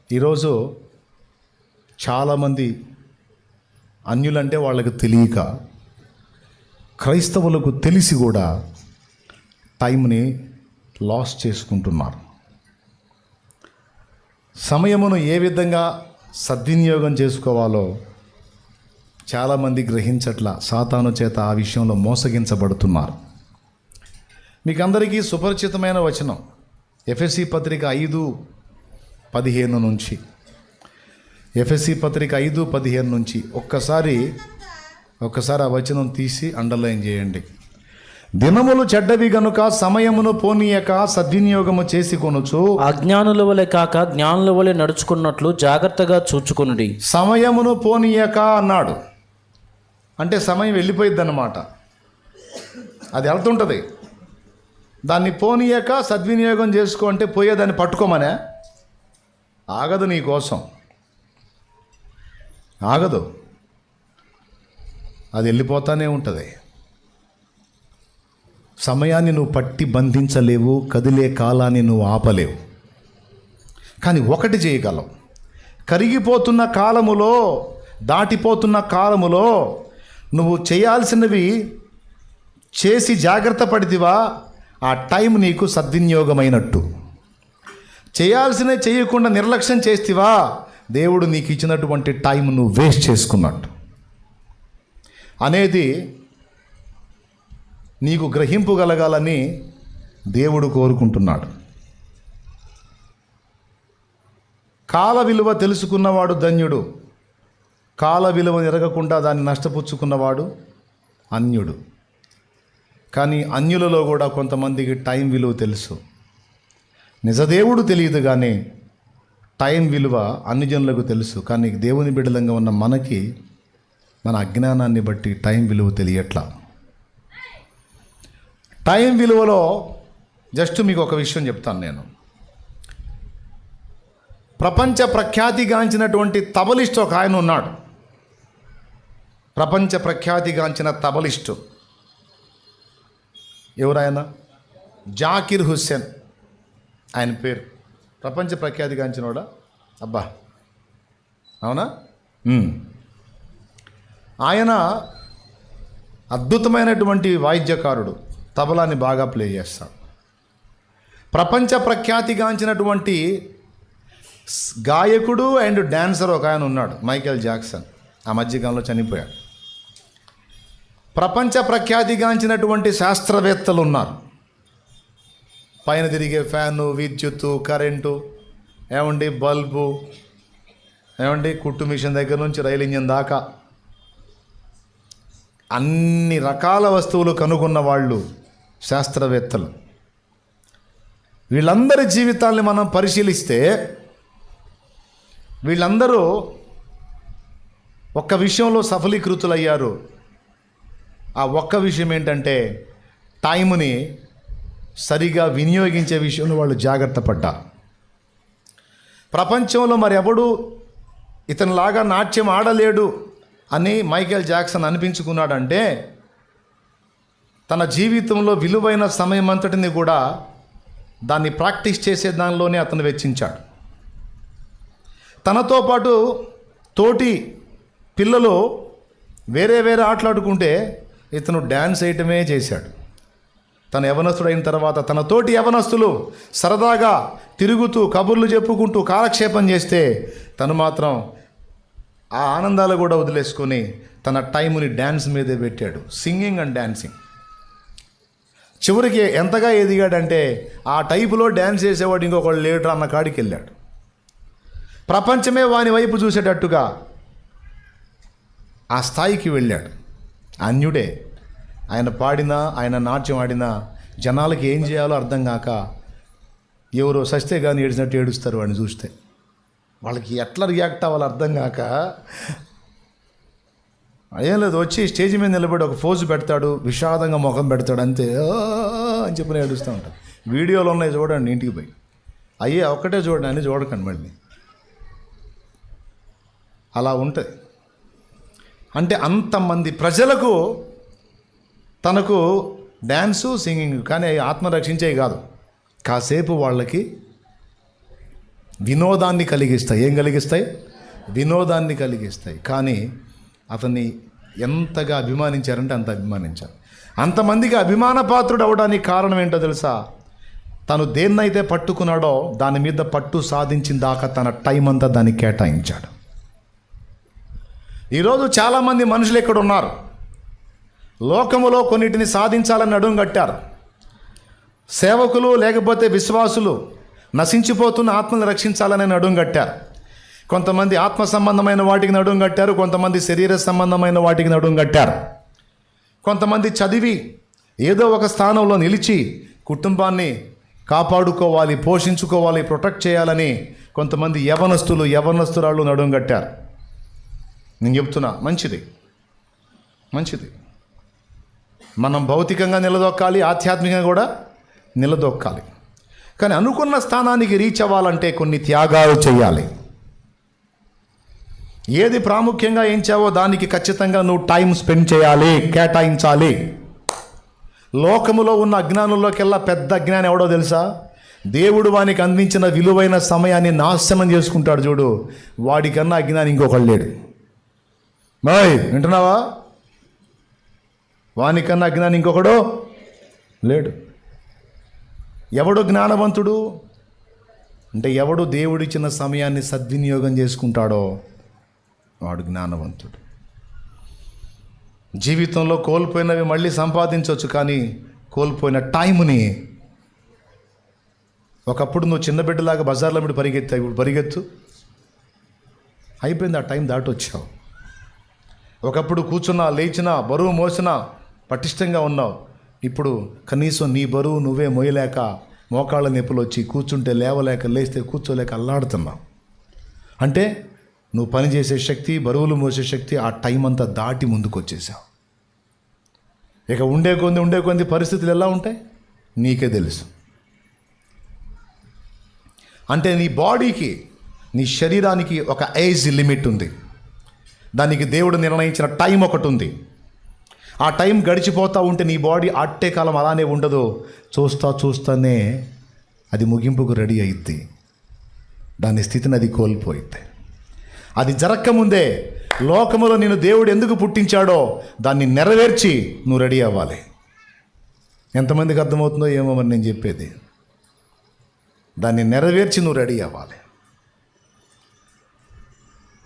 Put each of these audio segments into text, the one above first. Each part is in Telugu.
ఈరోజు చాలామంది అన్యులంటే వాళ్ళకి తెలియక, క్రైస్తవులకు తెలిసి కూడా టైంని లాస్ చేసుకుంటున్నారు. సమయమును ఏ విధంగా సద్వినియోగం చేసుకోవాలో చాలామంది గ్రహించట్ల. సాతాను చేత ఆ విషయంలో మోసగించబడుతున్నారు. మీకు అందరికీ సుపరిచితమైన వచనం ఎఫెసీ పత్రిక 5:15 నుంచి. ఎఫెసీ పత్రిక 5:15 నుంచి ఒక్కసారి ఆ వచనం తీసి అండర్లైన్ చేయండి. దినములు చెడ్డవి గనుక సమయమును పోనీయక సద్వినియోగము చేసి కొనుచు అజ్ఞానుల వలె కాక జ్ఞానుల వలె నడుచుకున్నట్లు జాగ్రత్తగా చూచుకొనుడి. సమయమును పోనీయక అన్నాడు అంటే సమయం వెళ్ళిపోయిద్ది అన్నమాట. అది వెళ్తుంటుంది. దాన్ని పోనీయక సద్వినియోగం చేసుకో అంటే పోయేదాన్ని పట్టుకోమనే. ఆగదు, నీ కోసం ఆగదు, అది వెళ్ళిపోతానే ఉంటుంది. సమయాన్ని నువ్వు పట్టి బంధించలేవు, కదిలే కాలాన్ని నువ్వు ఆపలేవు. కానీ ఒకటి చేయగలవు. కరిగిపోతున్న కాలములో, దాటిపోతున్న కాలములో నువ్వు చేయాల్సినవి చేసి జాగ్రత్త పడితివా, ఆ టైం నీకు సద్వినియోగమైనట్టు. చేయాల్సినవి చేయకుండా నిర్లక్ష్యం చేస్తేవా, దేవుడు నీకు ఇచ్చినటువంటి టైం నువ్వు వేస్ట్ చేసుకున్నట్టు అనేది నీకు గ్రహింపు కలగాలని దేవుడు కోరుకుంటున్నాడు. కాల విలువ తెలుసుకున్నవాడు ధన్యుడు, కాల విలువ ఎరగకుండా దాన్ని నష్టపుచ్చుకున్నవాడు అన్యుడు. కానీ అన్యులలో కూడా కొంతమందికి టైం విలువ తెలుసు. నిజదేవుడు తెలియదు, కానీ టైం విలువ అన్ని జనులకు తెలుసు. కానీ దేవుని బిడ్డలంగా ఉన్న మనకి మన అజ్ఞానాన్ని బట్టి టైం విలువ తెలియట్లా. టైం విలువలో జస్ట్ మీకు ఒక విషయం చెప్తాను నేను. ప్రపంచ ప్రఖ్యాతిగాంచినటువంటి తబలిస్ట్ ఒక ఆయన ఉన్నాడు. ప్రపంచ ప్రఖ్యాతిగాంచిన తబలిస్టు ఎవరాయన? జాకిర్ హుస్సేన్ ఆయన పేరు. ప్రపంచ ప్రఖ్యాతిగాంచినోడా? అబ్బా, అవునా? ఆయన అద్భుతమైనటువంటి వాయిద్యకారుడు, తబలాని బాగా ప్లే చేస్తాడు. ప్రపంచ ప్రఖ్యాతిగాంచినటువంటి గాయకుడు అండ్ డాన్సర్ ఒక ఆయన ఉన్నాడు, మైకేల్ జాక్సన్. ఆ మధ్యకాలంలో చనిపోయాడు. ప్రపంచ ప్రఖ్యాతిగాంచినటువంటి శాస్త్రవేత్తలు ఉన్నారు. పైన తిరిగే ఫ్యాను, విద్యుత్తు, కరెంటు, బల్బు, కుట్టు మిషన్ దగ్గర నుంచి రైలు ఇంజన్ దాకా అన్ని రకాల వస్తువులు కనుగొన్న వాళ్ళు శాస్త్రవేత్తలు. వీళ్ళందరి జీవితాల్ని మనం పరిశీలిస్తే వీళ్ళందరూ ఒక్క విషయంలో సఫలీకృతులయ్యారు. ఆ ఒక్క విషయం ఏంటంటే టైంని సరిగా వినియోగించే విషయంలో వాళ్ళు జాగ్రత్త పడ్డారు. ప్రపంచంలో మరి ఎవడు ఇతనిలాగా నాట్యం ఆడలేడు అని మైకేల్ జాక్సన్ అనిపించుకున్నాడంటే తన జీవితంలో విలువైన సమయం అంతటిని కూడా దాన్ని ప్రాక్టీస్ చేసే దానిలోనే అతను వెచ్చించాడు. తనతో పాటు తోటి పిల్లలు వేరే ఆటలాడుకుంటే ఇతను డ్యాన్స్ వేయటమే చేశాడు. తన యవనస్తుడైన తర్వాత తన తోటి యవనస్తులు సరదాగా తిరుగుతూ కబుర్లు చెప్పుకుంటూ కాలక్షేపం చేస్తే తను మాత్రం ఆ ఆనందాలు కూడా వదిలేసుకొని తన టైంని డ్యాన్స్ మీదే పెట్టాడు. Singing and dancing. చివరికి ఎంతగా ఎదిగాడంటే ఆ టైపులో డ్యాన్స్ చేసేవాడు ఇంకొకళ్ళు లేడు అన్న కాడికి వెళ్ళాడు. ప్రపంచమే వాని వైపు చూసేటట్టుగా ఆ స్థాయికి వెళ్ళాడు. అన్యుడే. ఆయన పాడినా, ఆయన నాట్యం ఆడినా జనాలకి ఏం చేయాలో అర్థం కాక ఎవరో సస్తే కానీ ఏడిచినట్టు ఏడుస్తారు వాడిని చూస్తే. వాళ్ళకి ఎట్లా రియాక్ట్ అవ్వాలో అర్థం కాక ఏం లేదు, వచ్చి స్టేజ్ మీద నిలబడి ఒక పోజు పెడతాడు, విషాదంగా ముఖం పెడతాడు, అంతే అని చెప్పి ఏడుస్తూ ఉంటాడు. వీడియోలు ఉన్నాయి చూడండి, ఇంటికి పోయి అయ్యే ఒక్కటే చూడండి, అన్నీ చూడకండి మళ్ళీ. అలా ఉంటుంది. అంటే అంతమంది ప్రజలకు తనకు డ్యాన్సు, సింగింగ్ కానీ ఆత్మ రక్షించేవి కాదు. కాసేపు వాళ్ళకి వినోదాన్ని కలిగిస్తాయి. ఏం కలిగిస్తాయి? వినోదాన్ని కలిగిస్తాయి. కానీ అతన్ని ఎంతగా అభిమానించారంటే అంత అభిమానించారు. అంతమందికి అభిమాన పాత్రుడు అవడానికి కారణం ఏంటో తెలుసా? తను దేన్నైతే పట్టుకున్నాడో దాని మీద పట్టు సాధించిన దాకా తన టైం అంతా దానికి కేటాయించాడు. ఈరోజు చాలామంది మనుషులు ఇక్కడ ఉన్నారు, లోకములో కొన్నిటిని సాధించాలని నడుం కట్టారు. సేవకులు లేకపోతే విశ్వాసులు నశించిపోతున్న ఆత్మను రక్షించాలని నడుం కట్టారు. కొంతమంది ఆత్మ సంబంధమైన వాటికి నడుం కట్టారు, కొంతమంది శరీర సంబంధమైన వాటికి నడుం కట్టారు. కొంతమంది చదివి ఏదో ఒక స్థానంలో నిలిచి కుటుంబాన్ని కాపాడుకోవాలి, పోషించుకోవాలి, ప్రొటెక్ట్ చేయాలని కొంతమంది యవనస్తురాళ్ళు నడుం కట్టారు. నేను చెప్తున్నా, మంచిది. మనం భౌతికంగా నిలదొక్కాలి, ఆధ్యాత్మికంగా కూడా నిలదొక్కాలి. కానీ అనుకున్న స్థానానికి రీచ్ అవ్వాలంటే కొన్ని త్యాగాలు చేయాలి. ఏది ప్రాముఖ్యంగా ఎంచావో దానికి ఖచ్చితంగా నువ్వు టైం స్పెండ్ చేయాలి, కేటాయించాలి. లోకములో ఉన్న అజ్ఞానుల్లోకెల్లా పెద్ద అజ్ఞానం ఎవడో తెలుసా? దేవుడు వానికి అందించిన విలువైన సమయాన్ని నాశనం చేసుకుంటాడు చూడు, వాడికన్నా అజ్ఞానం ఇంకొకడు లేడు. వింటున్నావా? వానికన్నా అజ్ఞానం ఇంకొకడు లేడు. ఎవడు జ్ఞానవంతుడు అంటే ఎవడు దేవుడిచ్చిన సమయాన్ని సద్వినియోగం చేసుకుంటాడో వాడు జ్ఞానవంతుడు. జీవితంలో కోల్పోయినవి మళ్ళీ సంపాదించవచ్చు, కానీ కోల్పోయిన టైంని, ఒకప్పుడు నువ్వు చిన్న బిడ్డలాగా బజార్లో మీద పరిగెత్తావు, ఇప్పుడు పరిగెత్తు, అయిపోయింది, ఆ టైం దాటి వచ్చావు. ఒకప్పుడు కూర్చున్నా, లేచినా, బరువు మోసినా పటిష్టంగా ఉన్నావు. ఇప్పుడు కనీసం నీ బరువు నువ్వే మోయలేక మోకాళ్ళ నొప్పులు వచ్చి కూర్చుంటే లేవలేక, లేస్తే కూర్చోలేక అల్లాడుతున్నావు. అంటే నువ్వు పనిచేసే శక్తి, బరువులు మోసే శక్తి ఆ టైం అంతా దాటి ముందుకు వచ్చేసావు. ఇక ఉండే కొంది పరిస్థితులు ఎలా ఉంటాయి నీకే తెలుసు. అంటే నీ బాడీకి, నీ శరీరానికి ఒక ఏజ్ లిమిట్ ఉంది. దానికి దేవుడు నిర్ణయించిన టైం ఒకటి ఉంది. ఆ టైం గడిచిపోతూ ఉంటే నీ బాడీ అట్టే కాలం అలానే ఉండదు. చూస్తానే అది ముగింపుకు రెడీ అయిద్ది. దాని స్థితిని అది కోల్పోయిద్ది. అది జరగకముందే లోకములో నేను దేవుడు ఎందుకు పుట్టించాడో దాన్ని నెరవేర్చి నువ్వు రెడీ అవ్వాలి. ఎంతమందికి అర్థమవుతుందో ఏమో మరి నేను చెప్పేది. దాన్ని నెరవేర్చి నువ్వు రెడీ అవ్వాలి.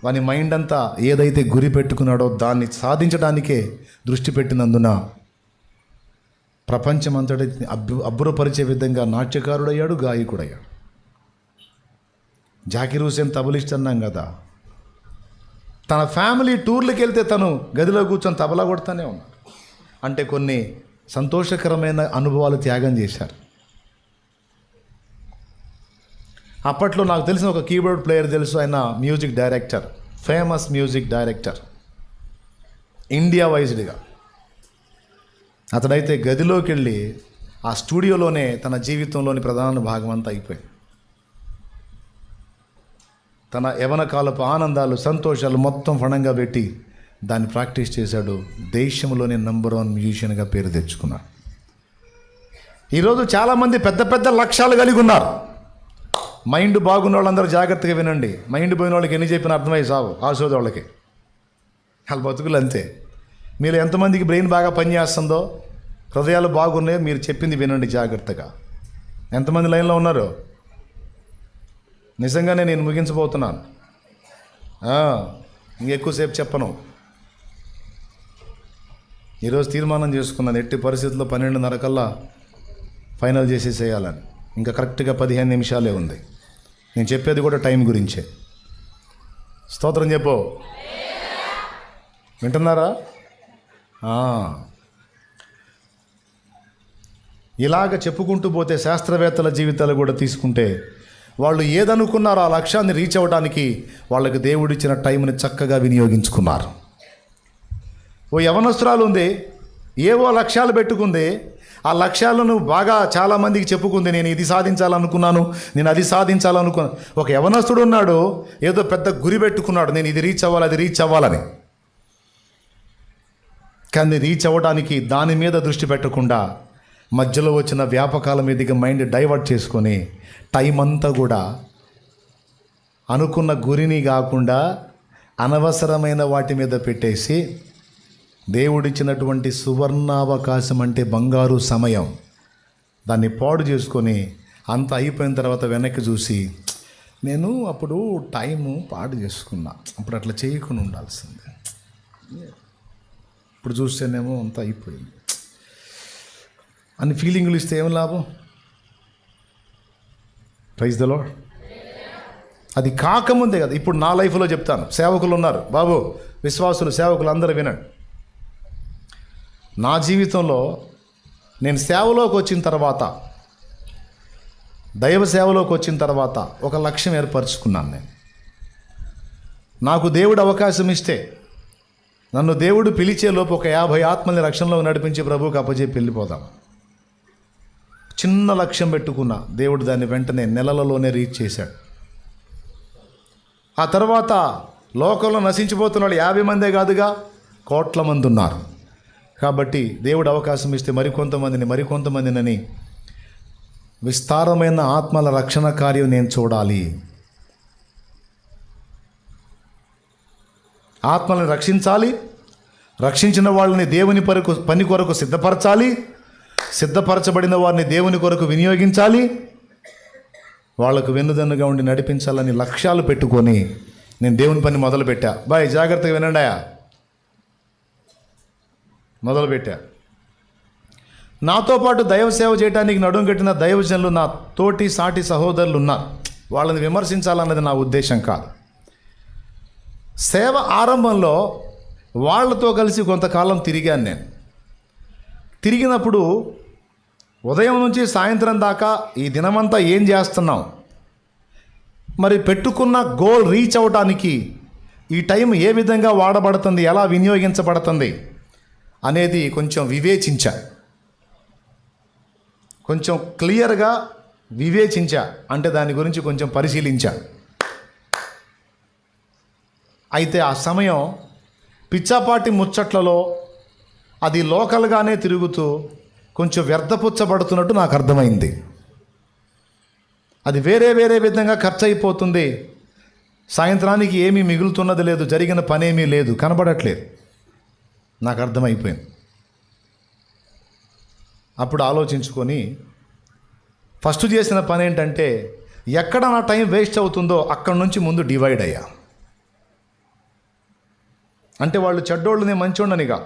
వాని మైండ్ అంతా ఏదైతే గురి పెట్టుకున్నాడో దాన్ని సాధించడానికే దృష్టి పెట్టినందున ప్రపంచమంతటి అబ్బురపరిచే విధంగా నాట్యకారుడయ్యాడు, గాయకుడయ్యాడు. జాకీర్ హుస్సేన్ తబలిస్ట్ అన్నాం కదా, తన ఫ్యామిలీ టూర్లకు వెళ్తే తను గదిలో కూర్చొని తబలా కొడుతూనే ఉన్నాడు. అంటే కొన్ని సంతోషకరమైన అనుభవాలు త్యాగం చేశారు. అప్పట్లో నాకు తెలిసిన ఒక కీబోర్డ్ ప్లేయర్ తెలుసు, ఆయన music director, famous music director India వైజ్డ్గా. అతడైతే గదిలోకి వెళ్ళి ఆ స్టూడియోలోనే తన జీవితంలోని ప్రధాన భాగం అంతా అయిపోయింది. తన యవన కాలపు ఆనందాలు, సంతోషాలు మొత్తం ఫణంగా పెట్టి దాన్ని ప్రాక్టీస్ చేశాడు. దేశంలోనే నంబర్ 1 మ్యూజిషియన్గా పేరు తెచ్చుకున్నాడు. ఈరోజు చాలామంది పెద్ద పెద్ద లక్ష్యాలు కలిగి ఉన్నారు. మైండ్ బాగున్న వాళ్ళందరూ జాగ్రత్తగా వినండి. మైండ్ పోయిన వాళ్ళకి ఎన్ని చెప్పినా అర్థమై సావు ఆశోది వాళ్ళకి, వాళ్ళ బతుకులు అంతే. మీరు ఎంతమందికి బ్రెయిన్ బాగా పనిచేస్తుందో, హృదయాలు బాగున్నాయో మీరు చెప్పింది వినండి జాగ్రత్తగా. ఎంతమంది లైన్లో ఉన్నారు? నిజంగానే నేను ముగించబోతున్నాను. ఇంకెక్కువసేపు చెప్పను. ఈరోజు తీర్మానం చేసుకున్నాను, ఎట్టి పరిస్థితుల్లో 12:30 కల్లా ఫైనల్ చేసేసేయాలని. ఇంకా కరెక్ట్గా 15 నిమిషాలే ఉంది. నేను చెప్పేది కూడా టైం గురించే. స్తోత్రం చెప్పు. వింటున్నారా? ఇలాగ చెప్పుకుంటూ పోతే శాస్త్రవేత్తల జీవితాలు కూడా తీసుకుంటే వాళ్ళు ఏదనుకున్నారో ఆ లక్ష్యాన్ని రీచ్ అవ్వడానికి వాళ్ళకి దేవుడిచ్చిన టైంని చక్కగా వినియోగించుకున్నారు. ఓ యవనస్తురాలు ఉంది, ఏవో లక్ష్యాలు పెట్టుకుంది. ఆ లక్ష్యాలను బాగా చాలామందికి చెప్పుకుంది, నేను ఇది సాధించాలనుకున్నాను, నేను అది సాధించాలనుకున్నాను. ఒక యవనస్తుడు ఉన్నాడు, ఏదో పెద్ద గురి పెట్టుకున్నాడు, నేను ఇది రీచ్ అవ్వాలి, అది రీచ్ అవ్వాలని. కానీ రీచ్ అవ్వడానికి దాని మీద దృష్టి పెట్టకుండా మధ్యలో వచ్చిన వ్యాపకాల మీదకి మైండ్ డైవర్ట్ చేసుకొని టైం అంతా కూడా అనుకున్న గురిని కాకుండా అనవసరమైన వాటి మీద పెట్టేసి దేవుడిచ్చినటువంటి సువర్ణావకాశం అంటే బంగారు సమయం దాన్ని పాడు చేసుకొని అంత అయిపోయిన తర్వాత వెనక్కి చూసి నేను అప్పుడు టైము పాడు చేసుకున్నా, అప్పుడు అట్లా చేయకుండా ఉండాల్సిందే, ఇప్పుడు చూస్తేనేమో అంత అయిపోయింది అని ఫీలింగ్లు ఇస్తే ఏం లాభం? Praise the Lord. అది కాకముందే కదా. ఇప్పుడు నా లైఫ్లో చెప్తాను, సేవకులు ఉన్నారు బాబు, విశ్వాసులు సేవకులు అందరూ వినండి. నా జీవితంలో నేను సేవలోకి వచ్చిన తర్వాత, దైవ సేవలోకి వచ్చిన తర్వాత ఒక లక్ష్యం ఏర్పరచుకున్నాను. నేను నాకు దేవుడు అవకాశం ఇస్తే, నన్ను దేవుడు పిలిచే లోపు ఒక 50 ఆత్మల్ని రక్షణలో నడిపించి ప్రభువుకి అప్పచెప్పి వెళ్ళిపోదాం. చిన్న లక్ష్యం పెట్టుకున్నా, దేవుడు దాన్ని వెంటనే నెలలలోనే రీచ్ చేశాడు. ఆ తర్వాత లోకంలో నశించిపోతున్న వాళ్ళు 50 మందే కాదుగా, కోట్ల మంది ఉన్నారు. కాబట్టి దేవుడు అవకాశం ఇస్తే మరికొంతమందిని విస్తారమైన ఆత్మల రక్షణ కార్యం నేను చూడాలి. ఆత్మలను రక్షించాలి, రక్షించిన వాళ్ళని దేవుని పని కొరకు సిద్ధపరచాలి, సిద్ధపరచబడిన వారిని దేవుని కొరకు వినియోగించాలి, వాళ్లకు వెన్నుదన్నుగా ఉండి నడిపించాలని లక్ష్యాలు పెట్టుకొని నేను దేవుని పని మొదలుపెట్టా. బాయ్ జాగ్రత్తగా వినండాయా, మొదలుపెట్టా. నాతో పాటు దైవ సేవ చేయడానికి నడుం కట్టిన దైవజనులు నా తోటి సాటి సహోదరులు ఉన్నారు. వాళ్ళని విమర్శించాలన్నది నా ఉద్దేశం కాదు. సేవ ఆరంభంలో వాళ్ళతో కలిసి కొంతకాలం తిరిగాను. నేను తిరిగినప్పుడు ఉదయం నుంచి సాయంత్రం దాకా ఈ దినమంతా ఏం చేస్తున్నాం, మరి పెట్టుకున్న గోల్ రీచ్ అవ్వడానికి ఈ టైం ఏ విధంగా వాడబడుతుంది, ఎలా వినియోగించబడుతుంది అనేది కొంచెం వివేచించా, కొంచెం క్లియర్గా వివేచించా, అంటే దాని గురించి కొంచెం పరిశీలించా. అయితే ఆ సమయం పిచ్చాపాటి ముచ్చట్లలో అది లోకల్గానే తిరుగుతూ కొంచెం వ్యర్థపుచ్చబడుతున్నట్టు నాకు అర్థమైంది. అది వేరే విధంగా ఖర్చు అయిపోతుంది. సాయంత్రానికి ఏమీ మిగులుతున్నది లేదు, జరిగిన పనేమీ లేదు, కనబడట్లేదు. నాకు అర్థమైపోయింది. అప్పుడు ఆలోచించుకొని ఫస్ట్ చేసిన పని ఏంటంటే, ఎక్కడ నా టైం వేస్ట్ అవుతుందో అక్కడ నుంచి ముందు డివైడ్ అయ్యా. అంటే వాళ్ళు చెడ్డోళ్ళని మంచోళ్ళనిగా,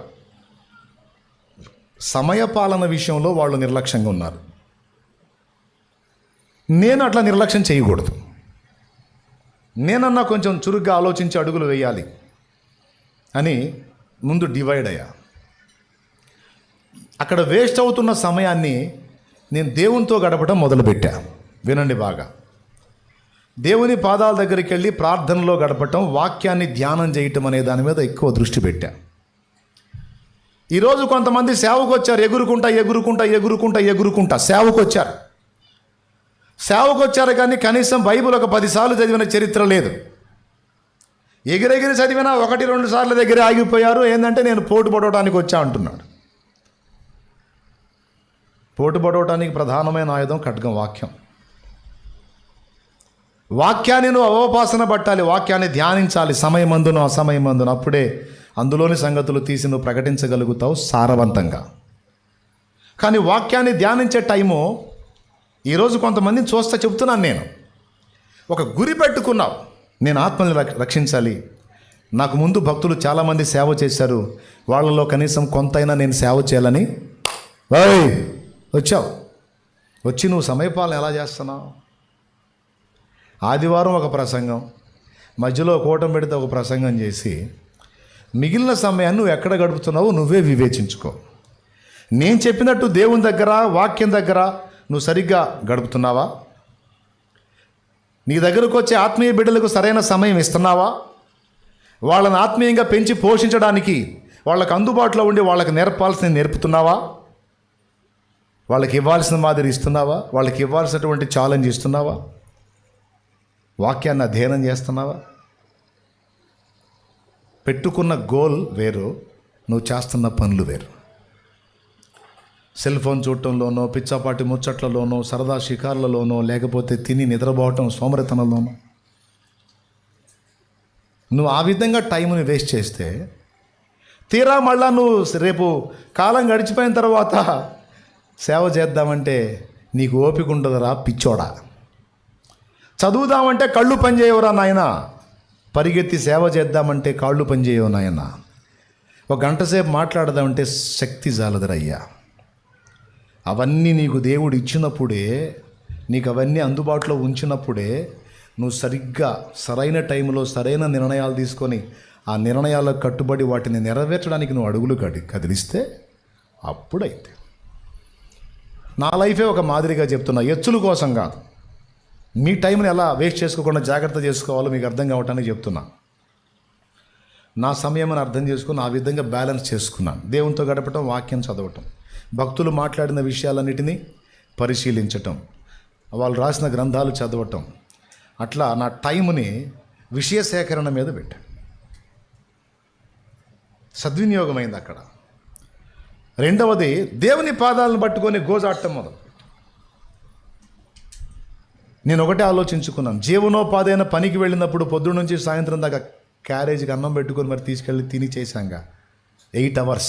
సమయపాలన విషయంలో వాళ్ళు నిర్లక్ష్యంగా ఉన్నారు. నేను అట్లా నిర్లక్ష్యం చేయకూడదు. నేనన్నా కొంచెం చురుగ్గా ఆలోచించి అడుగులు వేయాలి అని ముందు డివైడ్ అయ్యా. అక్కడ వేస్ట్ అవుతున్న సమయాన్ని నేను దేవునితో గడపడం మొదలుపెట్టా. వినండి బాగా. దేవుని పాదాల దగ్గరికి వెళ్ళి ప్రార్థనలో గడపటం, వాక్యాన్ని ధ్యానం చేయటం అనే దాని మీద ఎక్కువ దృష్టి పెట్టా. ఈరోజు కొంతమంది సేవకు వచ్చారు, ఎగురుకుంటా సేవకు వచ్చారు కానీ కనీసం బైబిల్ ఒక 10 సార్లు చదివిన చరిత్ర లేదు. ఎగిరెగిరి చదివినా 1-2 సార్లు దగ్గర ఆగిపోయారు. ఏంటంటే నేను పోటు పడవటానికి వచ్చా అంటున్నాడు. పోటు పడవటానికి ప్రధానమైన ఆయుధం ఖడ్గం, వాక్యం. వాక్యాన్ని నువ్వు అవపాసన పట్టాలి, వాక్యాన్ని ధ్యానించాలి సమయమందును అసమయమందును. అప్పుడే అందులోని సంగతులు తీసి నువ్వు ప్రకటించగలుగుతావు సారవంతంగా. కానీ వాక్యాన్ని ధ్యానించే టైము ఈరోజు కొంతమందిని చూస్తా చెప్తున్నాను నేను. ఒక గురి పెట్టుకున్నావు, నేను ఆత్మని రక్షించాలి. నాకు ముందు భక్తులు చాలామంది సేవ చేశారు, వాళ్ళలో కనీసం కొంతైనా నేను సేవ చేయాలని వచ్చావు. వచ్చి నువ్వు సమయపాలన ఎలా చేస్తున్నావు? ఆదివారం ఒక ప్రసంగం, మధ్యలో కూటం పెడితే ఒక ప్రసంగం చేసి మిగిలిన సమయాన్ని నువ్వు ఎక్కడ గడుపుతున్నావో నువ్వే వివేచించుకో. నేను చెప్పినట్టు దేవుని దగ్గర, వాక్యం దగ్గర నువ్వు సరిగ్గా గడుపుతున్నావా? నీ దగ్గరకు వచ్చే ఆత్మీయ బిడ్డలకు సరైన సమయం ఇస్తున్నావా? వాళ్ళని ఆత్మీయంగా పెంచి పోషించడానికి వాళ్ళకు అందుబాటులో ఉండి వాళ్ళకి నేర్పాల్సింది నేర్పుతున్నావా? వాళ్ళకి ఇవ్వాల్సిన మాదిరి ఇస్తున్నావా? వాళ్ళకి ఇవ్వాల్సినటువంటి ఛాలెంజ్ ఇస్తున్నావా? వాక్యాన్ని అధ్యయనం చేస్తున్నావా? పెట్టుకున్న గోల్ వేరు, నువ్వు చేస్తున్న పనులు వేరు. సెల్ ఫోన్ చూడటంలోనో, పిచ్చాపాటి ముచ్చట్లలోనో, సరదా షికార్లలోనో, లేకపోతే తిని నిద్రపోవటం సోమరితనంలోనో నువ్వు ఆ విధంగా టైంని వేస్ట్ చేస్తే తీరా మళ్ళా నువ్వు రేపు కాలం గడిచిపోయిన తర్వాత సేవ చేద్దామంటే నీకు ఓపిక ఉండదురా పిచ్చోడా. చదువుదామంటే కళ్ళు పనిచేయవురా నాయన. పరిగెత్తి సేవ చేద్దామంటే కాళ్ళు పనిచేయవు నాయన. ఒక గంట సేపు మాట్లాడదామంటే శక్తి జాలదురయ్యా. అవన్నీ నీకు దేవుడు ఇచ్చినప్పుడే, నీకు అవన్నీ అందుబాటులో ఉంచినప్పుడే నువ్వు సరిగ్గా సరైన టైంలో సరైన నిర్ణయాలు తీసుకొని ఆ నిర్ణయాలకు కట్టుబడి వాటిని నెరవేర్చడానికి నువ్వు అడుగులు కదిలిస్తే అప్పుడైతే. నా లైఫే ఒక మాదిరిగా చెప్తున్నా, ఎచ్చుల కోసం కాదు. మీ టైంని ఎలా వేస్ట్ చేసుకోకుండా జాగ్రత్త చేసుకోవాలో మీకు అర్థం కావటానికి చెప్తున్నా. నా సమయం అని అర్థం చేసుకుని ఆ విధంగా బ్యాలెన్స్ చేసుకున్నాను. దేవునితో గడపటం, వాక్యం చదవటం, భక్తులు మాట్లాడిన విషయాలన్నిటినీ పరిశీలించటం, వాళ్ళు రాసిన గ్రంథాలు చదవటం, అట్లా నా టైంని విషయ సేకరణ మీద పెట్టాను. సద్వినియోగమైంది అక్కడ. రెండవది, దేవుని పాదాలను పట్టుకొని గోజాడటం మొదలు. నేను ఒకటే ఆలోచించుకున్నాను, జీవనోపాధైన పనికి వెళ్ళినప్పుడు పొద్దున్న నుంచి సాయంత్రం దాకా క్యారేజీకి అన్నం పెట్టుకొని మరి తీసుకెళ్ళి తిని చేశాంగా 8 hours.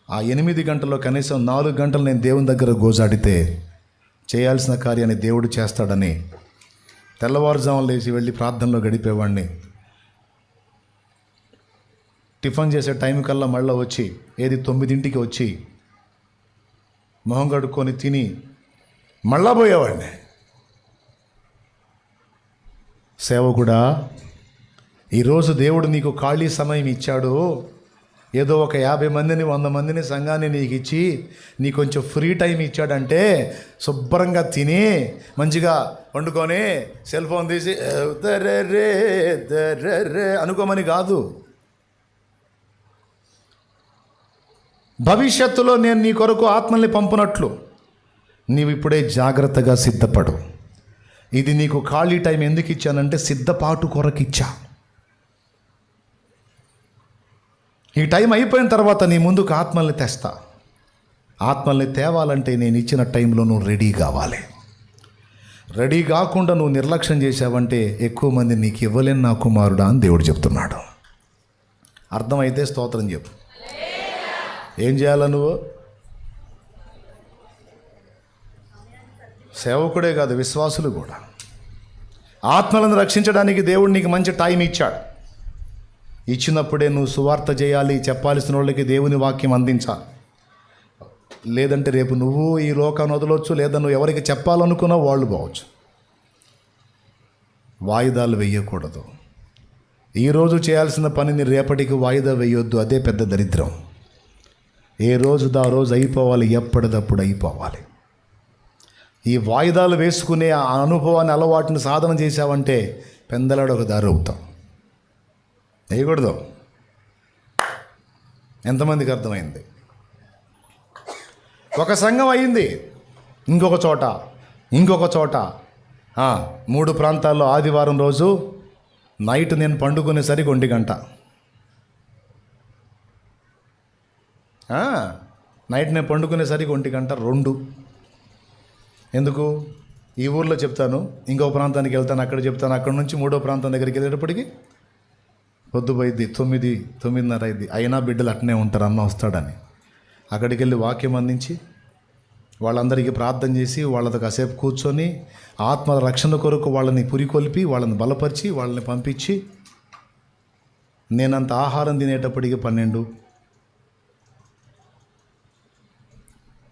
ఆ 8 గంటల్లో కనీసం 4 గంటలు నేను దేవుని దగ్గర గోజాడితే చేయాల్సిన కార్యాన్ని దేవుడు చేస్తాడని తెల్లవారుజామున లేచి వెళ్ళి ప్రార్థనలో గడిపేవాడిని. టిఫిన్ చేసే టైం కల్లా మళ్ళీ వచ్చి 9ంటికి వచ్చి మొహం కడుక్కొని తిని మళ్ళా పోయేవాడిని. సేవకుడా, ఈరోజు దేవుడు నీకు ఖాళీ సమయం ఇచ్చాడు. ఏదో ఒక 50 మందిని 100 మందిని సంఘాన్ని నీకు ఇచ్చి నీకు కొంచెం ఫ్రీ టైం ఇచ్చాడంటే శుభ్రంగా తిని మంచిగా వండుకొని సెల్ ఫోన్ తీసి దర్రే అనుకోమని కాదు. భవిష్యత్తులో నేను నీ కొరకు ఆత్మల్ని పంపునట్లు నీవు ఇప్పుడే జాగ్రత్తగా సిద్ధపడు. ఇది నీకు ఖాళీ టైం ఎందుకు ఇచ్చానంటే సిద్ధపాటు కొరకు ఇచ్చా. ఈ టైం అయిపోయిన తర్వాత నీ ముందుకు ఆత్మల్ని తెస్తా. ఆత్మల్ని తేవాలంటే నేను ఇచ్చిన టైంలో నువ్వు రెడీ కావాలి. రెడీ కాకుండా నువ్వు నిర్లక్ష్యం చేసావంటే ఎక్కువ మంది నీకు ఇవ్వలేని నా కుమారుడా అని దేవుడు చెప్తున్నాడు. అర్థమైతే స్తోత్రం చెప్పు. ఏం చేయాలా నువ్వు? సేవకుడే కాదు, విశ్వాసులు కూడా. ఆత్మలను రక్షించడానికి దేవుడు నీకు మంచి టైం ఇచ్చాడు. ఇచ్చినప్పుడే నువ్వు సువార్త చేయాలి, చెప్పాల్సిన వాళ్ళకి దేవుని వాక్యం అందించాలి. లేదంటే రేపు నువ్వు ఈ లోకాన్ని వదలవచ్చు, లేదా నువ్వు ఎవరికి చెప్పాలనుకున్నా వాళ్ళు పోవచ్చు. వాయిదాలు వేయకూడదు. ఈరోజు చేయాల్సిన పనిని రేపటికి వాయిదా వేయొద్దు. అదే పెద్ద దరిద్రం. ఏ రోజుదా రోజు అయిపోవాలి, ఎప్పటిదప్పుడు అయిపోవాలి. ఈ వాయిదాలు వేసుకునే ఆ అనుభవాన్ని, అలవాటుని సాధన చేసావంటే పెందలాడు ఒక దారి అవుతాం. వేయకూడదు. ఎంతమందికి అర్థమైంది? ఒక సంఘం అయింది, ఇంకొక చోట 3 ప్రాంతాల్లో ఆదివారం రోజు నైట్ నేను పండుకునేసరికి 1 గంట. నైట్ నేను పండుకునేసరికి 1 గంట 2. ఎందుకు? ఈ ఊర్లో చెప్తాను, ఇంకో ప్రాంతానికి వెళ్తాను, అక్కడ చెప్తాను, అక్కడ నుంచి 3వ ప్రాంతం దగ్గరికి వెళ్ళేటప్పటికి పొద్దుపోయిద్ది, 9, 9:30 అయింది. అయినా బిడ్డలు అట్నే ఉంటారు, అన్న వస్తాడని. అక్కడికి వెళ్ళి వాక్యం అందించి వాళ్ళందరికీ ప్రార్థన చేసి వాళ్ళతో కాసేపు కూర్చొని ఆత్మ రక్షణ కొరకు వాళ్ళని పురికొల్పి వాళ్ళని బలపరిచి వాళ్ళని పంపించి నేనంత ఆహారం తినేటప్పటికి 12.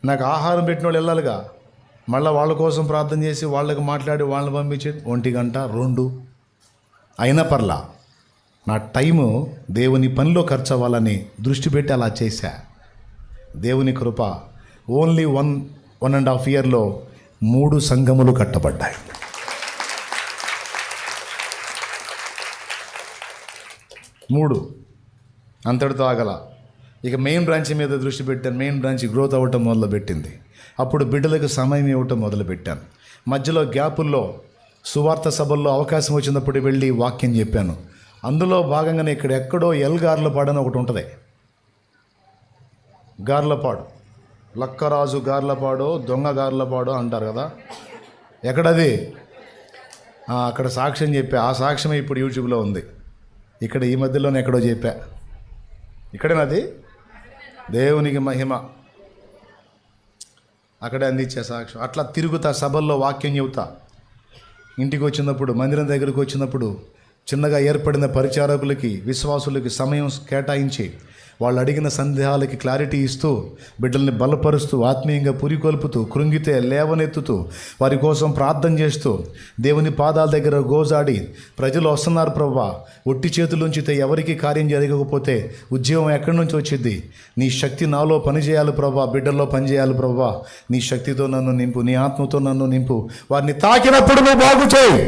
నాకు ఆహారం పెట్టిన వాళ్ళు వెళ్ళాలిగా, మళ్ళీ వాళ్ళ కోసం ప్రార్థన చేసి వాళ్ళకి మాట్లాడి వాళ్ళని పంపించేది 1 గంట 2. అయినా పర్లా, నా టైము దేవుని పనిలో ఖర్చు అవ్వాలని దృష్టి పెట్టి అలా చేశా. దేవుని కృప, ఓన్లీ 1.5 yearలో 3 సంఘములు కట్టబడ్డాయి. 3 అంతటితో ఆగల. ఇక మెయిన్ బ్రాంచ్ మీద దృష్టి పెట్టాను. మెయిన్ బ్రాంచ్ గ్రోత్ అవ్వటం మొదలుపెట్టింది. అప్పుడు బిడ్డలకు సమయం ఇవ్వటం మొదలుపెట్టాను. మధ్యలో గ్యాపుల్లో సువార్త సభల్లో అవకాశం వచ్చినప్పుడు వెళ్ళి వాక్యం చెప్పాను. అందులో భాగంగానే ఇక్కడ ఎక్కడో గార్లపాడు అని ఒకటి ఉంటుంది. గార్లపాడు, లక్కరాజు గార్లపాడో దొంగ గార్లపాడో అంటారు కదా. ఎక్కడది? అక్కడ సాక్ష్యం చెప్పా. ఆ సాక్ష్యమే ఇప్పుడు యూట్యూబ్లో ఉంది. ఇక్కడ ఈ మధ్యలోనే ఎక్కడో చెప్పా, ఇక్కడేనది దేవునికి మహిమ. అక్కడే అందించే సాక్ష్యం. అట్లా తిరుగుతా, సభల్లో వాక్యం చెబుతా. ఇంటికి వచ్చినప్పుడు, మందిరం దగ్గరికి వచ్చినప్పుడు చిన్నగా ఏర్పడిన పరిచారకులకి, విశ్వాసులకి సమయం కేటాయించి వాళ్ళు అడిగిన సందేహాలకి క్లారిటీ ఇస్తూ, బిడ్డల్ని బలపరుస్తూ, ఆత్మీయంగా పురికొల్పుతూ, కృంగితే లేవనెత్తుతూ, వారి కోసం ప్రార్థన చేస్తూ, దేవుని పాదాల దగ్గర గోజాడి, ప్రజలు వస్తున్నారు ప్రభువా, ఒట్టి చేతులుంచితే ఎవరికి కార్యం జరగకపోతే ఉద్యోగం ఎక్కడి నుంచి వచ్చింది? నీ శక్తి నాలో పనిచేయాలి ప్రభువా, బిడ్డల్లో పనిచేయాలి ప్రభువా, నీ శక్తితో నన్ను నింపు, నీ ఆత్మతో నన్ను నింపు. వారిని తాకినప్పుడు నువ్వు బాగు చేయి,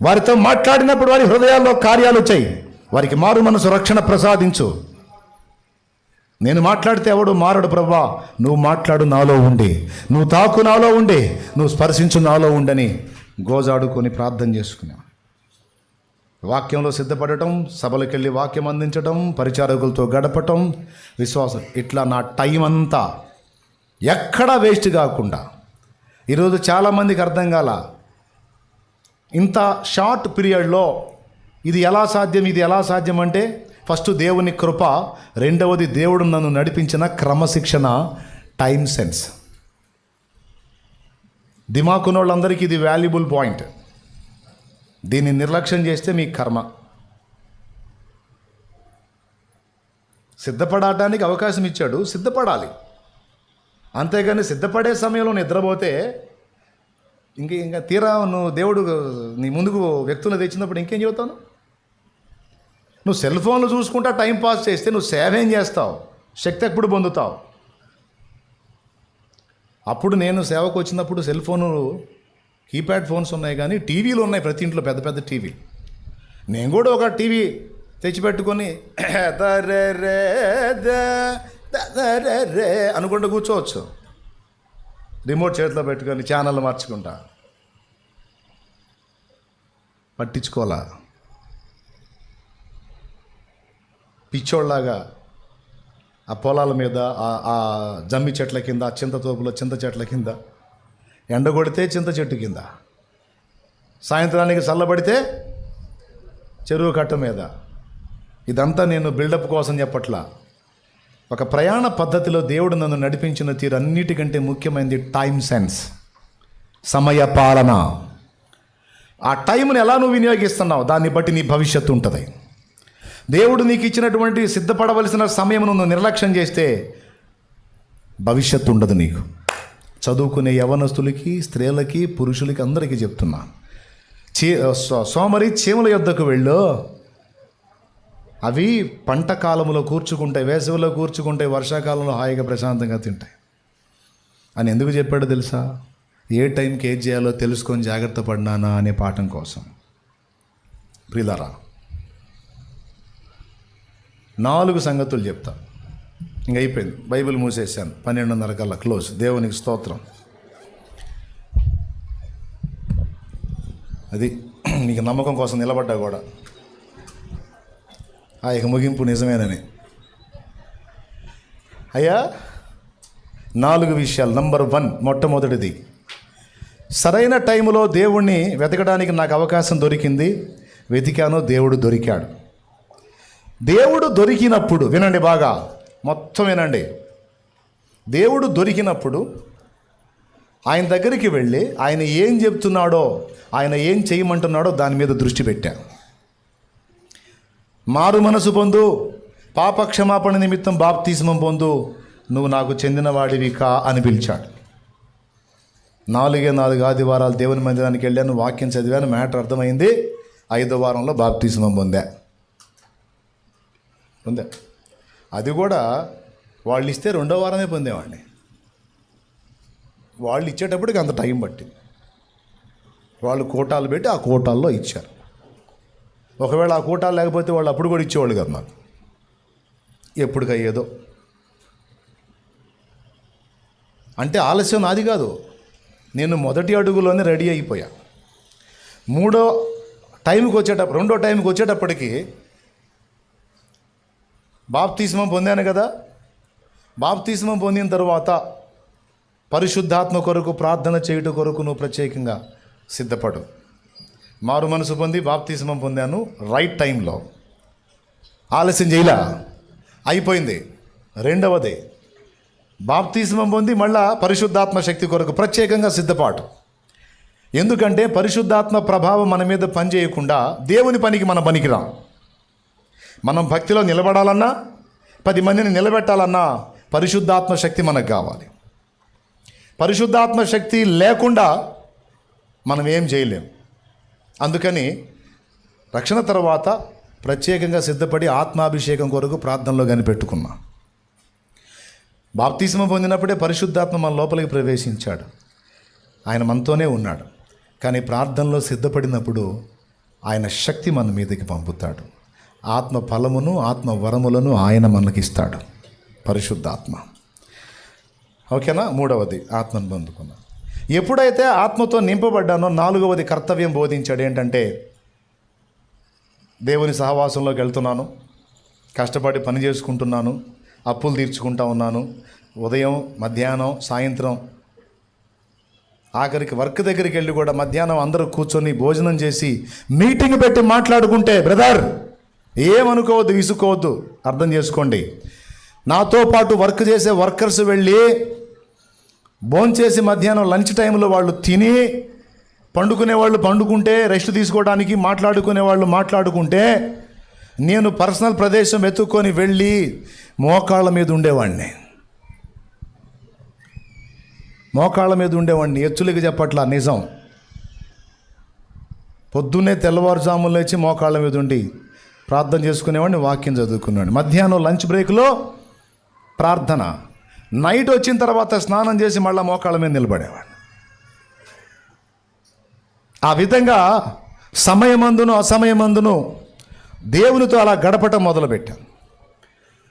వారితో మాట్లాడినప్పుడు వారి హృదయాల్లో కార్యాలు చేయి, వారికి మారు మనసు రక్షణ ప్రసాదించు. నేను మాట్లాడితే ఎవడు మారడు ప్రభువా, నువ్వు మాట్లాడు నాలో ఉండి, నువ్వు తాకు నాలో ఉండి, నువ్వు స్పర్శించు నాలో ఉండని గోజాడుకొని ప్రార్థన చేసుకున్నాం. వాక్యంలో సిద్ధపడటం, సభలకు వెళ్ళి వాక్యం అందించడం, పరిచారకులతో గడపటం, విశ్వాసం, ఇట్లా నా టైం అంతా ఎక్కడా వేస్ట్ కాకుండా. ఈరోజు చాలామందికి అర్థం కాల, ఇంత షార్ట్ పీరియడ్లో ఇది ఎలా సాధ్యం అంటే, ఫస్ట్ దేవుని కృప, రెండవది దేవుడు నన్ను నడిపించిన క్రమశిక్షణ, టైం సెన్స్. దిమాకున్న వాళ్ళందరికీ ఇది వాల్యుబుల్ పాయింట్. దీన్ని నిర్లక్ష్యం చేస్తే మీ కర్మ. సిద్ధపడటానికి అవకాశం ఇచ్చాడు, సిద్ధపడాలి. అంతేగాని సిద్ధపడే సమయంలో నిద్రపోతే ఇంకా తీరా నువ్వు దేవుడు నీ ముందుకు వ్యక్తులను తెచ్చినప్పుడు ఇంకేం చెబుతాను? నువ్వు సెల్ ఫోన్లు చూసుకుంటా టైం పాస్ చేస్తే నువ్వు సేవ ఏం చేస్తావు? శక్తి ఎప్పుడు పొందుతావు? అప్పుడు నేను సేవకు వచ్చినప్పుడు సెల్ ఫోను, కీప్యాడ్ ఫోన్స్ ఉన్నాయి, కానీ టీవీలు ఉన్నాయి ప్రతి ఇంట్లో, పెద్ద పెద్ద టీవీ. నేను కూడా ఒక టీవీ తెచ్చిపెట్టుకొని అనుకుంటూ కూర్చోవచ్చు, రిమోట్ చేతిలో పెట్టుకొని ఛానల్ మార్చుకుంటా. పట్టించుకోవాలా, పిచ్చోళ్ళలాగా ఆ పొలాల మీద, ఆ జమ్మి చెట్ల కింద, ఆ చింత తోపులో చింత చెట్ల కింద, ఎండ కొడితే చింత చెట్టు కింద, సాయంత్రానికి చల్లబడితే చెరువు కట్ట మీద. ఇదంతా నేను బిల్డప్ కోసం చెప్పట్లా. ఒక ప్రయాణ పద్ధతిలో దేవుడు నన్ను నడిపించిన తీరు అన్నిటికంటే ముఖ్యమైనది టైం సెన్స్, సమయ పాలన. ఆ టైంని ఎలా నువ్వు వినియోగిస్తున్నావు, దాన్ని బట్టి నీ భవిష్యత్తు ఉంటుంది. దేవుడు నీకు ఇచ్చినటువంటి సిద్ధపడవలసిన సమయం నువ్వు నిర్లక్ష్యం చేస్తే భవిష్యత్తు ఉండదు నీకు. చదువుకునే యవనస్తులకి, స్త్రీలకి, పురుషులకి అందరికీ చెప్తున్నా, సోమరి చీమల యొద్దకు వెళ్ళు, అవి పంట కాలంలో కూర్చుకుంటాయి, వేసవిలో కూర్చుకుంటాయి, వర్షాకాలంలో హాయిగా ప్రశాంతంగా తింటాయి అని ఎందుకు చెప్పాడో తెలుసా? ఏ టైంకి ఏది చేయాలో తెలుసుకొని జాగ్రత్త పడినానా అనే పాఠం కోసం. ప్రియులారా, 4 సంగతులు చెప్తా, ఇంక అయిపోయింది. బైబిల్ మూసేసాను, 12:30 కల్లా క్లోజ్. దేవునికి స్తోత్రం. అది నీకు నమ్మకం కోసం నిలబడ్డా కూడా ఇక ముగింపు నిజమేనని. అయ్యా, 4 విషయాలు. నంబర్ 1, మొట్టమొదటిది, సరైన టైంలో దేవుణ్ణి వెతకడానికి నాకు అవకాశం దొరికింది, వెతికాను, దేవుడు దొరికాడు. దేవుడు దొరికినప్పుడు, వినండి బాగా, మొత్తం వినండి. దేవుడు దొరికినప్పుడు ఆయన దగ్గరికి వెళ్ళి ఆయన ఏం చెప్తున్నాడో, ఆయన ఏం చేయమంటున్నాడో దాని మీద దృష్టి పెట్టా. మారు మనసు పొందు, పాపక్షమాపణ నిమిత్తం బాప్తిస్మం పొందు, నువ్వు నాకు చెందినవాడివి కా అని పిలిచాడు. 4 ఆదివారాలు దేవుని మందిరానికి వెళ్ళాను, వాక్యం చదివాను, మ్యాటర్ అర్థమైంది. 5వ వారంలో బాప్తిస్మం పొందా. అది కూడా వాళ్ళు ఇస్తే 2వ వారమే పొందేవాడిని. వాళ్ళు ఇచ్చేటప్పటికి అంత టైం పట్టింది. వాళ్ళు కోటాలు పెట్టి ఆ కోటాల్లో ఇచ్చారు. ఒకవేళ ఆ కోటాలు లేకపోతే వాళ్ళు అప్పుడు కూడా ఇచ్చేవాళ్ళు కదా నాకు. ఎప్పటికయ్యేదో అంటే ఆలస్యం నాది కాదు, నేను మొదటి అడుగులోనే రెడీ అయిపోయా. 2వ టైంకి వచ్చేటప్పటికి బాప్తిస్మం పొందాను కదా. బాప్తిస్మం పొందిన తర్వాత పరిశుద్ధాత్మ కొరకు ప్రార్థన చేయుట కొరకు నువ్వు ప్రత్యేకంగా సిద్ధపడు. మారు మనసు పొంది బాప్తిస్మం పొందాను రైట్ టైంలో, ఆలస్యం చేయలా, అయిపోయింది. రెండవది, బాప్తిస్మం పొంది మళ్ళా పరిశుద్ధాత్మ శక్తి కొరకు ప్రత్యేకంగా సిద్ధపాటు. ఎందుకంటే పరిశుద్ధాత్మ ప్రభావం మన మీద పనిచేయకుండా దేవుని పనికి మనం పనికిరాం. మనం భక్తిలో నిలబడాలన్నా, 10 మందిని నిలబెట్టాలన్నా పరిశుద్ధాత్మ శక్తి మనకు కావాలి. పరిశుద్ధాత్మ శక్తి లేకుండా మనం ఏం చేయలేం. అందుకని రక్షణ తర్వాత ప్రత్యేకంగా సిద్ధపడి ఆత్మాభిషేకం కొరకు ప్రార్థనలో కనిపెట్టుకున్నా. బాప్తిస్మం పొందినప్పుడే పరిశుద్ధాత్మ మన లోపలికి ప్రవేశించాడు, ఆయన మనతోనే ఉన్నాడు. కానీ ప్రార్థనలో సిద్ధపడినప్పుడు ఆయన శక్తి మన మీదకి పంపుతాడు. ఆత్మ ఫలమును ఆత్మ వరములను ఆయన మనకిస్తాడు, పరిశుద్ధాత్మ. ఓకేనా? మూడవది, ఆత్మను పొందుకున్నా. ఎప్పుడైతే ఆత్మతో నింపబడ్డానో 4వది కర్తవ్యం బోధించాడు. ఏంటంటే దేవుని సహవాసంలోకి వెళ్తున్నాను, కష్టపడి పని చేసుకుంటున్నాను, అప్పులు తీర్చుకుంటా ఉన్నాను, ఉదయం మధ్యాహ్నం సాయంత్రం, ఆఖరికి వర్క్ దగ్గరికి వెళ్ళి కూడా మధ్యాహ్నం అందరూ కూర్చొని భోజనం చేసి మీటింగ్ పెట్టి మాట్లాడుకుంటే, బ్రదర్ ఏమనుకోవద్దు, విసుకోవద్దు, అర్థం చేసుకోండి. నాతో పాటు వర్క్ చేసే వర్కర్స్ వెళ్ళి భోంచేసి మధ్యాహ్నం లంచ్ టైంలో వాళ్ళు తిని పండుకునే వాళ్ళు పండుకుంటే, రెస్ట్ తీసుకోవడానికి మాట్లాడుకునే వాళ్ళు మాట్లాడుకుంటే, నేను పర్సనల్ ప్రదేశం వెతుక్కొని వెళ్ళి మోకాళ్ళ మీద ఉండేవాడిని. ఎచ్చులకి చెప్పట్లా, నిజం. పొద్దున్నే తెల్లవారుజాములు లేచి మోకాళ్ళ మీద ఉండి ప్రార్థన చేసుకునేవాడిని, వాక్యం చదువుకునేవాడిని. మధ్యాహ్నం లంచ్ బ్రేక్లో ప్రార్థన, నైట్ వచ్చిన తర్వాత స్నానం చేసి మళ్ళీ మోకాళ్ళ మీద నిలబడేవాడిని. ఆ విధంగా సమయమందును అసమయమందును దేవునితో అలా గడపటం మొదలుపెట్టాను.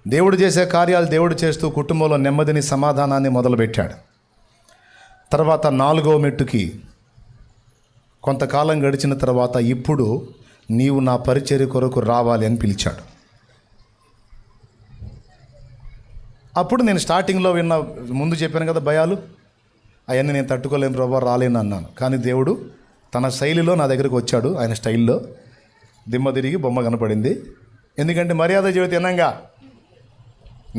దేవుడు చేసే కార్యాలు దేవుడు చేస్తూ కుటుంబంలో నెమ్మదిని సమాధానాన్ని మొదలుపెట్టాడు. తర్వాత 4వ మెట్టుకి కొంతకాలం గడిచిన తర్వాత, ఇప్పుడు నీవు నా పరిచర్య కొరకు రావాలి అని పిలిచాడు. అప్పుడు నేను స్టార్టింగ్లో ముందు చెప్పాను కదా, భయాలు అవన్నీ నేను తట్టుకోలేను ప్రభా, రాలేను అన్నాను. కానీ దేవుడు తన శైలిలో నా దగ్గరికి వచ్చాడు. ఆయన స్టైల్లో దిమ్మ తిరిగి బొమ్మ కనపడింది. ఎందుకంటే మర్యాద జీవితం తినంగా.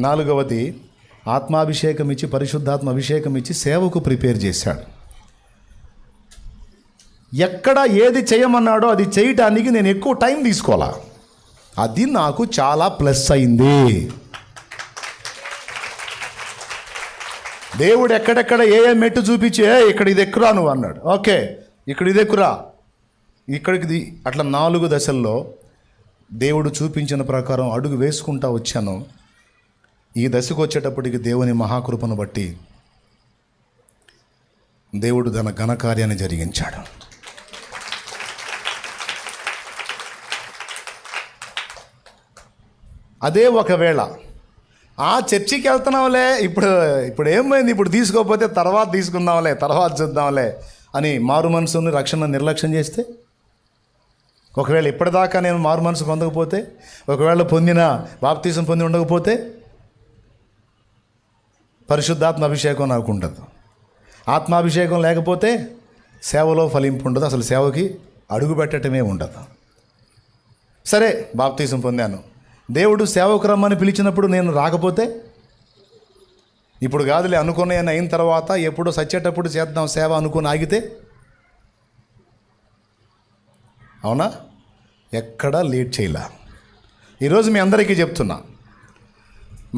4వది, ఆత్మాభిషేకం ఇచ్చి, పరిశుద్ధాత్మ అభిషేకం ఇచ్చి సేవకు ప్రిపేర్ చేశాడు. ఎక్కడ ఏది చేయమన్నాడో అది చేయటానికి నేను ఎక్కువ టైం తీసుకోవాలా. అది నాకు చాలా ప్లస్ అయింది. దేవుడు ఎక్కడెక్కడ ఏ మెట్టు చూపించి, ఇక్కడ ఇది ఎక్కురా నువ్వు అన్నాడు. ఓకే, ఇక్కడ ఇది ఎక్కురా, ఇక్కడికి అట్లా 4 దశల్లో దేవుడు చూపించిన ప్రకారం అడుగు వేసుకుంటా వచ్చాను. ఈ దశకు వచ్చేటప్పటికి దేవుని మహాకృపను బట్టి దేవుడు తన ఘనకార్యాన్ని జరిగించాడు. అదే ఒకవేళ చర్చికి వెళ్తున్నాంలే, ఇప్పుడు ఏమైంది, ఇప్పుడు తీసుకోకపోతే తర్వాత తీసుకుందాంలే, తర్వాత చూద్దాంలే అని మారు మనసుని రక్షణ నిర్లక్ష్యం చేస్తే, ఒకవేళ ఇప్పటిదాకా నేను మారు మనసు పొందకపోతే, ఒకవేళ బాప్తిసం పొంది ఉండకపోతే, పరిశుద్ధాత్మ అభిషేకం నాకు ఉండదు. ఆత్మాభిషేకం లేకపోతే సేవలో ఫలింపు ఉండదు, అసలు సేవకి అడుగు పెట్టడమే ఉండదు. సరే, బాప్తిసం పొందాను, దేవుడు సేవకు రమ్మని పిలిచినప్పుడు నేను రాకపోతే, ఇప్పుడు కాదులే అనుకునే అయిన తర్వాత ఎప్పుడో సచ్చేటప్పుడు చేద్దాం సేవ అనుకుని ఆగితే, అవునా? ఎక్కడా లేట్ చేయలే. ఈరోజు మీ అందరికీ చెప్తున్నా,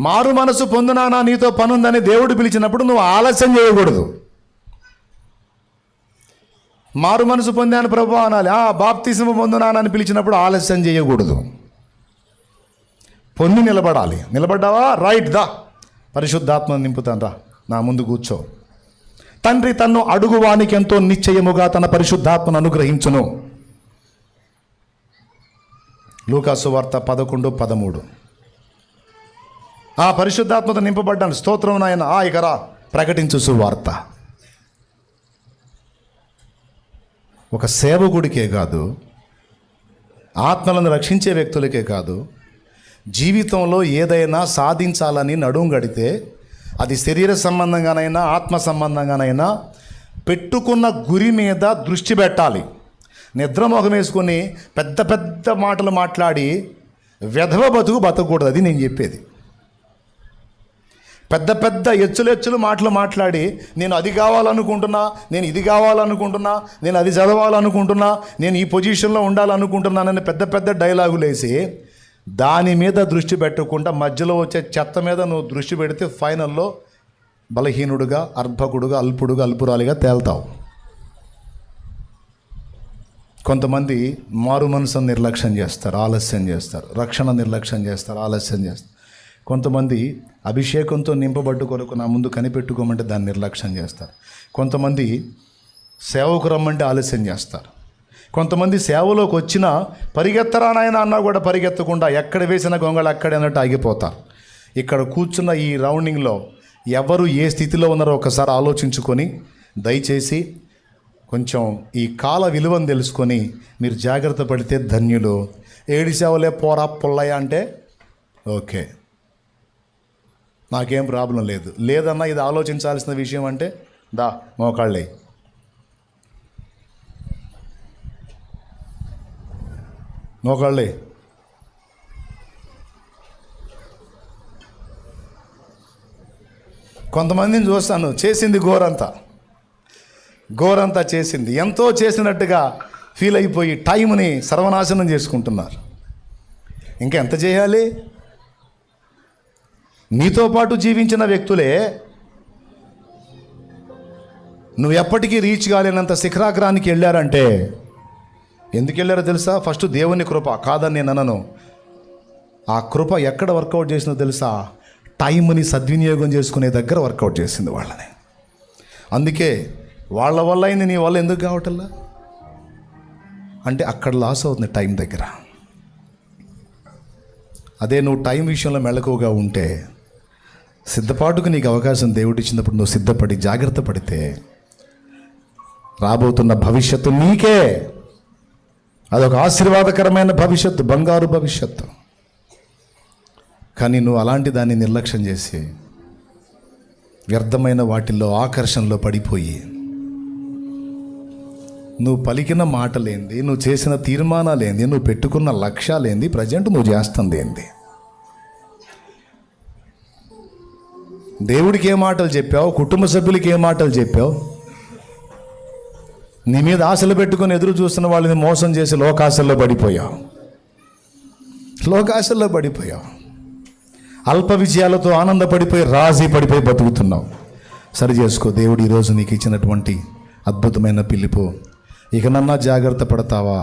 మారు మనసు పొందునానా నీతో పనుందని దేవుడు పిలిచినప్పుడు నువ్వు ఆలస్యం చేయకూడదు. మారు మనసు పొందాను ప్రభు అనాలి. బాప్తిసము పొందునానని పిలిచినప్పుడు ఆలస్యం చేయకూడదు, పొంది నిలబడాలి. నిలబడ్డావా? రైట్, దా పరిశుద్ధాత్మ నింపుతాను, రా నా ముందు కూర్చో. తండ్రి తన్ను అడుగువానికి ఎంతో నిశ్చయముగా తన పరిశుద్ధాత్మను అనుగ్రహించును. లూకాసు వార్త 11:13. ఆ పరిశుద్ధాత్మతో నింపబడ్డాను, స్తోత్రం నాయన, ఇక రా ప్రకటించు సువార్త. ఒక సేవకుడికే కాదు, ఆత్మలను రక్షించే వ్యక్తులకే కాదు, జీవితంలో ఏదైనా సాధించాలని నడుం గడితే, అది శరీర సంబంధంగానైనా ఆత్మ సంబంధంగానైనా పెట్టుకున్న గురి మీద దృష్టి పెట్టాలి. నిద్రమోహం వేసుకొని పెద్ద పెద్ద మాటలు మాట్లాడి వెధవ బతుకు బతకూడదు. అది నేను చెప్పేది. పెద్ద పెద్ద ఎచ్చులు మాటలు మాట్లాడి నేను అది కావాలనుకుంటున్నా, నేను ఇది కావాలనుకుంటున్నా, నేను అది చదవాలనుకుంటున్నా, నేను ఈ పొజిషన్లో ఉండాలనుకుంటున్నానని పెద్ద పెద్ద డైలాగులు వేసి దాని మీద దృష్టి పెట్టకుండా మధ్యలో వచ్చే చెత్త మీద నువ్వు దృష్టి పెడితే ఫైనల్లో బలహీనుడుగా, అర్భకుడుగా, అల్పుడుగా, అల్పురాలిగా తేల్తావు. కొంతమంది మారు మనసును నిర్లక్ష్యం చేస్తారు, ఆలస్యం చేస్తారు. రక్షణ నిర్లక్ష్యం చేస్తారు, ఆలస్యం చేస్తారు. కొంతమంది అభిషేకంతో నింపబడ్డు కొరకు నా ముందు కనిపెట్టుకోమంటే దాన్ని నిర్లక్ష్యం చేస్తారు. కొంతమంది సేవకు రమ్మంటే ఆలస్యం చేస్తారు. కొంతమంది సేవలోకి వచ్చినా పరిగెత్తరా నాయన అన్నా కూడా పరిగెత్తకుండా ఎక్కడ వేసిన గొంగళ అక్కడే అన్నట్టు ఆగిపోతారు. ఇక్కడ కూర్చున్న ఈ రౌండింగ్లో ఎవరు ఏ స్థితిలో ఉన్నారో ఒకసారి ఆలోచించుకొని దయచేసి కొంచెం ఈ కాల విలువను తెలుసుకొని మీరు జాగ్రత్త పడితే ధన్యులు. ఏడిసేవలే పోరా పుల్లయ్య అంటే ఓకే, నాకేం ప్రాబ్లం లేదు. లేదన్నా ఇది ఆలోచించాల్సిన విషయం అంటే దా మోకాళ్ళే. మోకాళ్ళే. కొంతమందిని చూస్తాను, చేసింది ఘోరంతా చేసింది, ఎంతో చేసినట్టుగా ఫీల్ అయిపోయి టైంని సర్వనాశనం చేసుకుంటున్నారు. ఇంకా ఎంత చేయాలి? నీతో పాటు జీవించిన వ్యక్తులే నువ్వు ఎప్పటికీ రీచ్ కాలేనంత శిఖరాగ్రానికి వెళ్ళారంటే ఎందుకు వెళ్ళారో తెలుసా? ఫస్ట్ దేవుని కృప కాదని నేను అనను. ఆ కృప ఎక్కడ వర్కౌట్ చేసిందో తెలుసా? టైంని సద్వినియోగం చేసుకునే దగ్గర వర్కౌట్ చేసింది వాళ్ళని. అందుకే వాళ్ళ వల్ల అయింది, నీ వల్ల ఎందుకు కావటల్లా అంటే అక్కడ లాస్ అవుతుంది టైం దగ్గర. అదే నువ్వు టైం విషయంలో మెళకువగా ఉంటే, సిద్ధపాటుకు నీకు అవకాశం దేవుడు ఇచ్చినప్పుడు నువ్వు సిద్ధపడి జాగ్రత్త పడితే రాబోతున్న భవిష్యత్తు నీకే. అదొక ఆశీర్వాదకరమైన భవిష్యత్తు, బంగారు భవిష్యత్తు. కానీ నువ్వు అలాంటి దాన్ని నిర్లక్ష్యం చేసి వ్యర్థమైన వాటిల్లో ఆకర్షణలో పడిపోయి నువ్వు పలికిన మాటలేంది, నువ్వు చేసిన తీర్మానాలేంది, నువ్వు పెట్టుకున్న లక్ష్యాలేంది, ప్రజెంట్ నువ్వు చేస్తుంది ఏంది, దేవుడికి ఏ మాటలు చెప్పావు, కుటుంబ సభ్యులకి ఏ మాటలు చెప్పావు, నీ మీద ఆశలు పెట్టుకొని ఎదురు చూస్తున్న వాళ్ళని మోసం చేసి లోకాశల్లో పడిపోయావు. అల్ప విజయాలతో ఆనందపడిపోయి రాజీ పడిపోయి బతుకుతున్నావు. సరి చేసుకో. దేవుడు ఈరోజు నీకు ఇచ్చినటువంటి అద్భుతమైన పిలుపు. ఇకనన్నా జాగ్రత్త పడతావా?